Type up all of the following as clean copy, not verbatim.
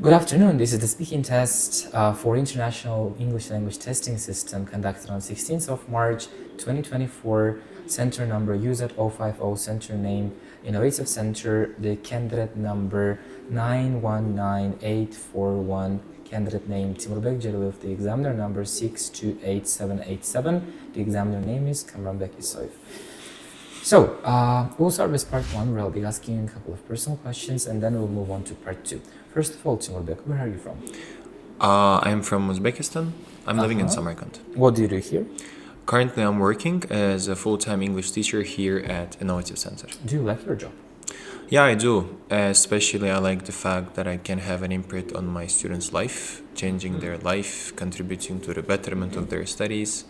Good afternoon. This is the speaking test for International English Language Testing System conducted on 16th of March 2024. Center number UZ050, center name Innovative Center, the candidate number 919841, candidate name Timurbek Djalilov, the examiner number 628787, the examiner name is Kamrambek Isoev. So, we'll start with part 1, where I'll be asking a couple of personal questions, and then we'll move on to part 2. First of all, Timurbek, where are you from? I'm from Uzbekistan. I'm living in Samarkand. What do you do here? Currently, I'm working as a full-time English teacher here at Innovative Center. Do you like your job? Yeah, I do. Especially, I like the fact that I can have an input on my students' life, changing their life, contributing to the betterment of their studies.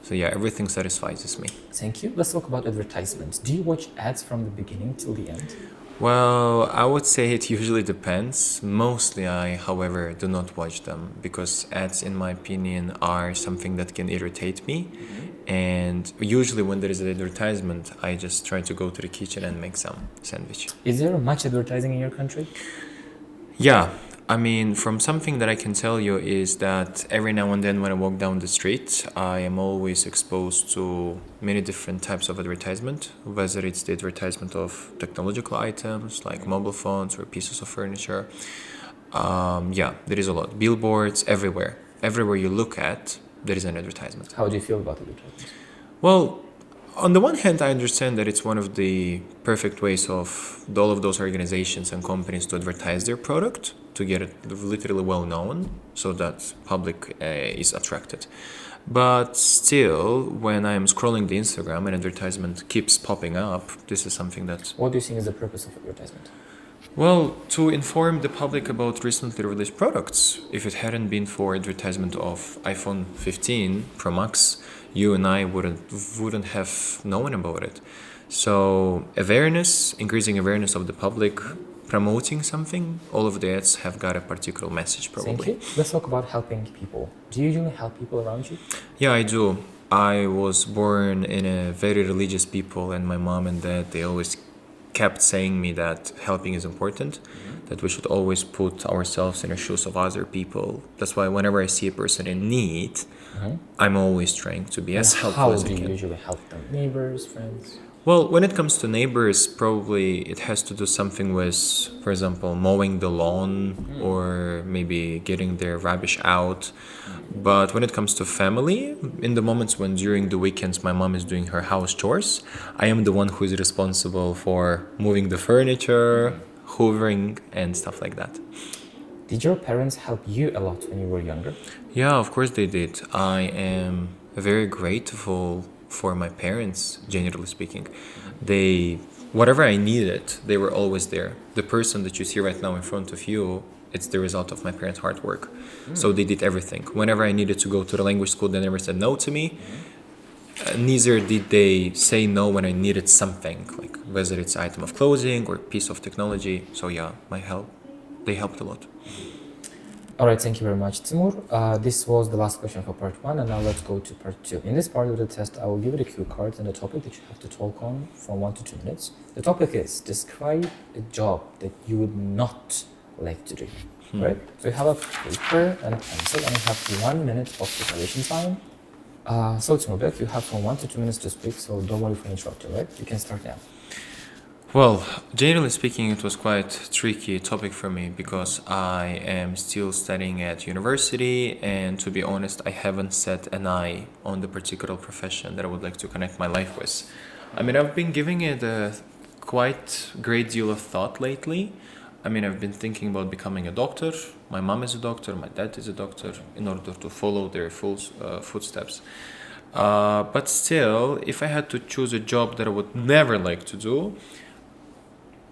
So yeah, everything satisfies me. Thank you. Let's talk about advertisements. Do you watch ads from the beginning till the end? Well, I would say it usually depends. Mostly I, however, do not watch them because ads, in my opinion, are something that can irritate me. And usually when there is an advertisement, I just try to go to the kitchen and make some sandwich. Is there much advertising in your country? Yeah, I mean, from something that I can tell you is that every now and then when I walk down the street, I am always exposed to many different types of advertisement, whether it's the advertisement of technological items like mobile phones or pieces of furniture. Yeah, there is a lot. Billboards everywhere. Everywhere you look at, there is an advertisement. How do you feel about advertisements? Well, on the one hand, I understand that it's one of the perfect ways of all of those organizations and companies to advertise their product, to get it literally well known, so that public is attracted. But still, when I'm scrolling the Instagram and advertisement keeps popping up, this is something that... What do you think is the purpose of advertisement? Well, to inform the public about recently released products. If it hadn't been for advertisement of iPhone 15 Pro Max, you and I wouldn't have known about it. So awareness, increasing awareness of the public, promoting something, all of the ads have got a particular message probably. Thank you. Let's talk about helping people. Do you usually help people around you? Yeah, I do. I was born in a very religious people, and my mom and dad, they always kept saying me that helping is important, that we should always put ourselves in the shoes of other people. That's why whenever I see a person in need, I'm always trying to be as helpful as I How do can. you usually help them? Neighbors, friends? Well, when it comes to neighbors, probably it has to do something with, for example, mowing the lawn or maybe getting their rubbish out. But when it comes to family, in the moments when during the weekends my mom is doing her house chores, I am the one who is responsible for moving the furniture, hoovering, and stuff like that. Did your parents help you a lot when you were younger? Yeah, of course they did. I am very grateful for my parents, generally speaking. Whatever I needed, they were always there. The person that you see right now in front of you, it's the result of my parents' hard work. So they did everything. Whenever I needed to go to the language school, they never said no to me. Neither did they say no when I needed something, like whether it's item of clothing or piece of technology. So yeah, they helped a lot. Alright, thank you very much, Timur. This was the last question for part 1, and now let's go to part 2. In this part of the test, I will give you the cue cards and the topic that you have to talk on from 1 to 2 minutes. The topic is, describe a job that you would not like to do. Right? So you have a paper and a pencil, and you have 1 minute of preparation time. So Timurbek, you have from 1 to 2 minutes to speak, so don't worry for interrupting, right? You can start now. Well, generally speaking, it was quite tricky topic for me because I am still studying at university, and to be honest, I haven't set an eye on the particular profession that I would like to connect my life with. I mean, I've been giving it a quite great deal of thought lately. I mean, I've been thinking about becoming a doctor. My mom is a doctor, my dad is a doctor, in order to follow their footsteps. But still, if I had to choose a job that I would never like to do,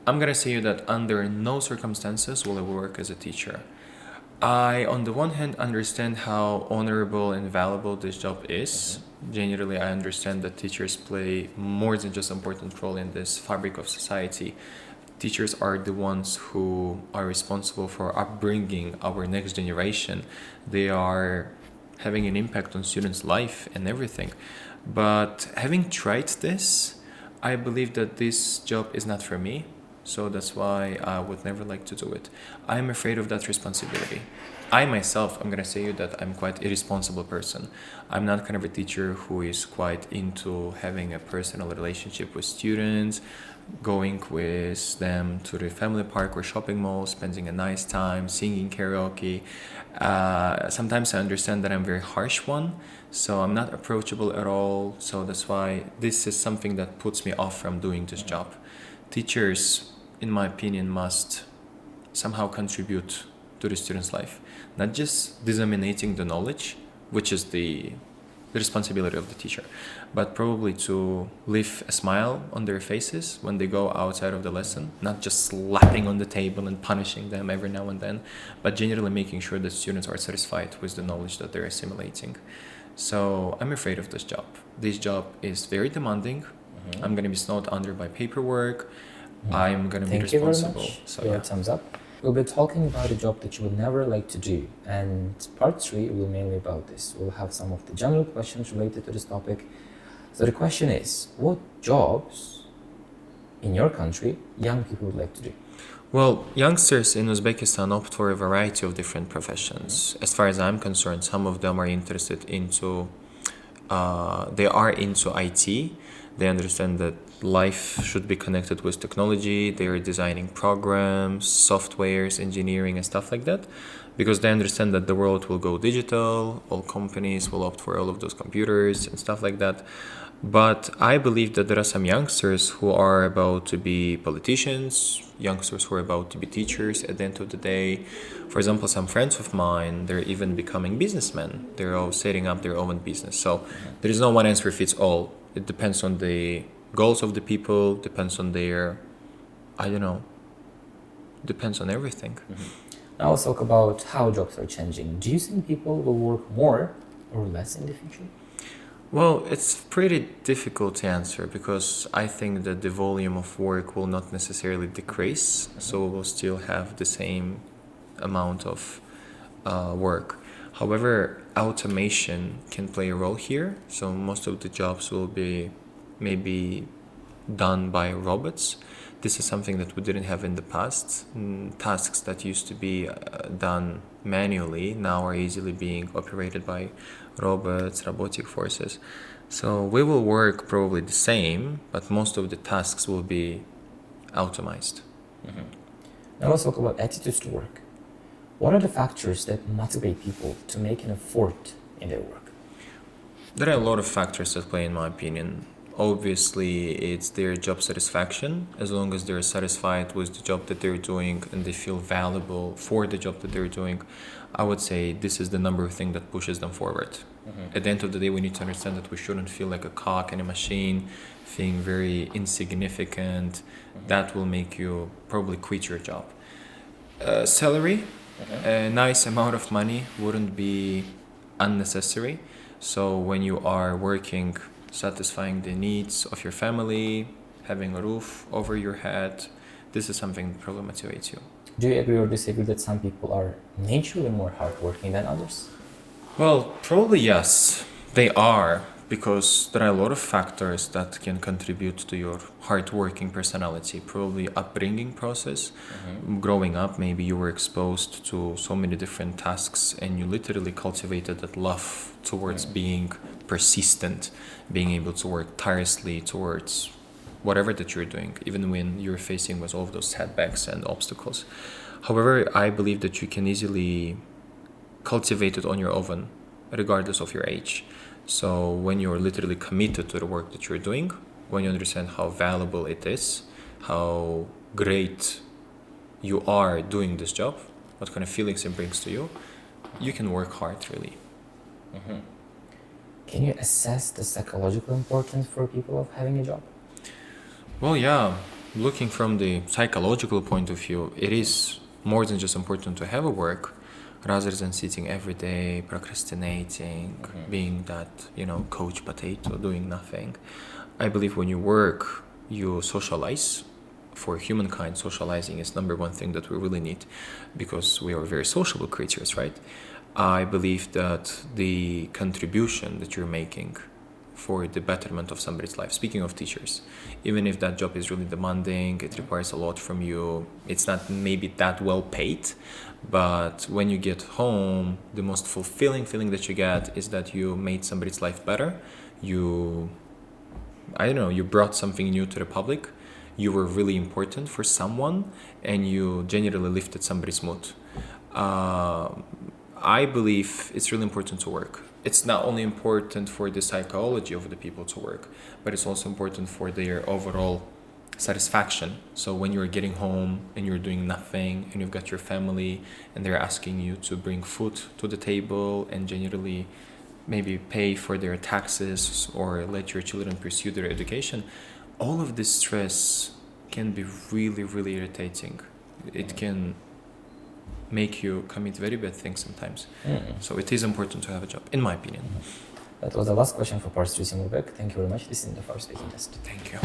I'm gonna say that under no circumstances will I work as a teacher. I, on the one hand, understand how honorable and valuable this job is. Generally, I understand that teachers play more than just an important role in this fabric of society. Teachers are the ones who are responsible for upbringing our next generation. They are having an impact on students' life and everything. But having tried this, I believe that this job is not for me. So that's why I would never like to do it. I'm afraid of that responsibility. I myself, I'm gonna say you that I'm quite irresponsible person. I'm not kind of a teacher who is quite into having a personal relationship with students, going with them to the family park or shopping mall, spending a nice time, singing karaoke. Sometimes I understand that I'm a very harsh one, so I'm not approachable at all. So that's why this is something that puts me off from doing this job. Teachers, in my opinion, must somehow contribute to the student's life, not just disseminating the knowledge, which is the responsibility of the teacher, but probably to leave a smile on their faces when they go outside of the lesson, not just slapping on the table and punishing them every now and then, but generally making sure that students are satisfied with the knowledge that they're assimilating. So I'm afraid of this job. This job is very demanding. I'm going to be snowed under by paperwork. I'm going to be Thank you very responsible. much. So Your yeah. thumbs up. We'll be talking about a job that you would never like to do, and part 3 will mainly about this. We'll have some of the general questions related to this topic. So the question is, what jobs in your country young people would like to do? Well, youngsters in Uzbekistan opt for a variety of different professions. As far as I'm concerned, some of them are interested into, they are into IT. They understand that life should be connected with technology. They are designing programs, softwares, engineering, and stuff like that, because they understand that the world will go digital. All companies will opt for all of those computers and stuff like that. But I believe that there are some youngsters who are about to be politicians, youngsters who are about to be teachers at the end of the day. For example, some friends of mine, they're even becoming businessmen. They're all setting up their own business. So there is no one answer fits all. It depends on the goals of the people, depends on their, I don't know, depends on everything. Now let's talk about how jobs are changing. Do you think people will work more or less in the future? Well, it's pretty difficult to answer because I think that the volume of work will not necessarily decrease, so we'll still have the same amount of work. However, automation can play a role here, so most of the jobs will be maybe done by robots. This is something that we didn't have in the past. Tasks that used to be done manually now are easily being operated by robots, robotic forces. So we will work probably the same, but most of the tasks will be automized. Now let's talk about attitudes to work. What are the factors that motivate people to make an effort in their work? There are a lot of factors that play, in my opinion. Obviously, it's their job satisfaction. As long as they're satisfied with the job that they're doing and they feel valuable for the job that they're doing, I would say this is the number of thing that pushes them forward. At the end of the day, we need to understand that we shouldn't feel like a cog in a machine, feeling very insignificant. That will make you probably quit your job. Salary, a nice amount of money wouldn't be unnecessary. So when you are working, satisfying the needs of your family, having a roof over your head, this is something that probably motivates you. Do you agree or disagree that some people are naturally more hardworking than others? Well, probably yes, they are, because there are a lot of factors that can contribute to your hardworking personality. Probably upbringing process. Growing up, maybe you were exposed to so many different tasks and you literally cultivated that love towards being persistent, being able to work tirelessly towards whatever that you're doing, even when you're facing with all of those setbacks and obstacles. However, I believe that you can easily cultivate it on your own, regardless of your age. So when you're literally committed to the work that you're doing, when you understand how valuable it is, how great you are doing this job, what kind of feelings it brings to you, you can work hard really. Can you assess the psychological importance for people of having a job? Well, yeah, looking from the psychological point of view, it is more than just important to have a work, rather than sitting every day, procrastinating, being that, coach potato, doing nothing. I believe when you work, you socialize. For humankind, socializing is number one thing that we really need because we are very sociable creatures, right? I believe that the contribution that you're making for the betterment of somebody's life. Speaking of teachers, even if that job is really demanding, it requires a lot from you, it's not maybe that well paid, but when you get home, the most fulfilling feeling that you get is that you made somebody's life better. You brought something new to the public. You were really important for someone, and you genuinely lifted somebody's mood. I believe it's really important to work. It's not only important for the psychology of the people to work, but it's also important for their overall satisfaction. So when you're getting home and you're doing nothing and you've got your family and they're asking you to bring food to the table and generally maybe pay for their taxes or let your children pursue their education, all of this stress can be really, really irritating. It can make you commit very bad things sometimes. So it is important to have a job, in my opinion. That was the last question for part 3, Timurbek. Thank you very much. This is the first speaking test. Thank you.